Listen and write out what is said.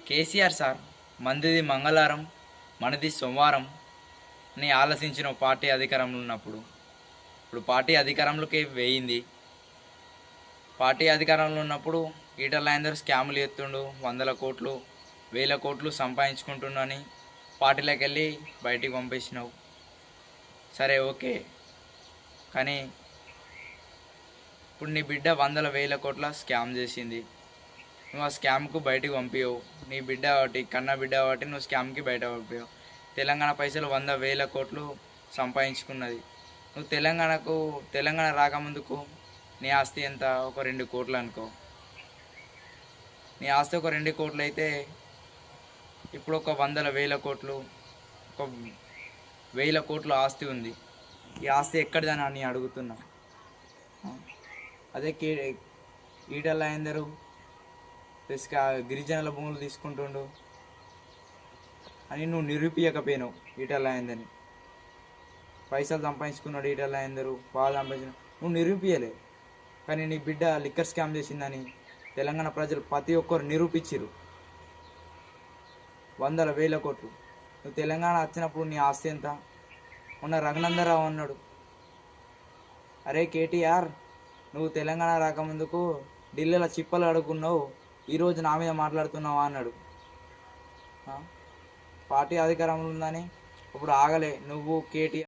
KCR sir మందిది మంగళవారం మనది సోమవారం అని ఆలోచించిన పార్టీ అధికారంలో ఉన్నప్పుడు ఇప్పుడు పార్టీ అధికారంలోకి వేయింది. పార్టీ అధికారంలో ఉన్నప్పుడు ఈటల రాజేందర్ స్కాములు ఎత్తుండు, 100 కోట్లు 1000 కోట్లు సంపాదించుకుంటుండని పార్టీలోకి వెళ్ళి బయటికి పంపించినావు. సరే ఓకే, కానీ ఇప్పుడు నీ బిడ్డ 100,000 కోట్ల స్కామ్ చేసింది. నువ్వు ఆ స్కామ్కు బయటికి పంపించవు. నీ బిడ్డ ఒకటి కన్న బిడ్డ ఒకటి నువ్వు స్కామ్కి బయట పంపించవు. తెలంగాణ పైసలు 100,000 కోట్లు సంపాదించుకున్నది. నువ్వు తెలంగాణ రాకముందుకు నీ ఆస్తి ఎంత? ఒక 2 కోట్లు అనుకో. నీ ఆస్తి ఒక 2 కోట్లు అయితే ఇప్పుడు ఒక 100,000 కోట్లు, ఒక 1,000 కోట్లు ఆస్తి ఉంది. ఈ ఆస్తి ఎక్కడిదని అని అడుగుతున్నా. అదే ఈటల రాజేందరు గిరిజనుల భూములు తీసుకుంటుండు అని నువ్వు నిరూపించకపోయినావు. ఈటల రాజేందర్ని పైసలు సంపాదించుకున్నాడు ఈటల రాజేందరు, బాగా సంపాదించిన నువ్వు నిరూపించలే. కానీ నీ బిడ్డ లిక్కర్ స్కామ్ చేసిందని తెలంగాణ ప్రజలు ప్రతి ఒక్కరు నిరూపించారు. 100,000 కోట్లు. నువ్వు తెలంగాణ వచ్చినప్పుడు నీ ఆస్తి ఎంత? మొన్న రఘునందరావు అన్నాడు, అరే కేటీఆర్, నువ్వు తెలంగాణ రాకముందుకు ఢిల్లీలో చిప్పలు అడుగున్నావు, ఈరోజు నా మీద మాట్లాడుతున్నావా అన్నాడు. పార్టీ అధికారంలో ఉందని ఇప్పుడు ఆగలే నువ్వు కేటీఆర్.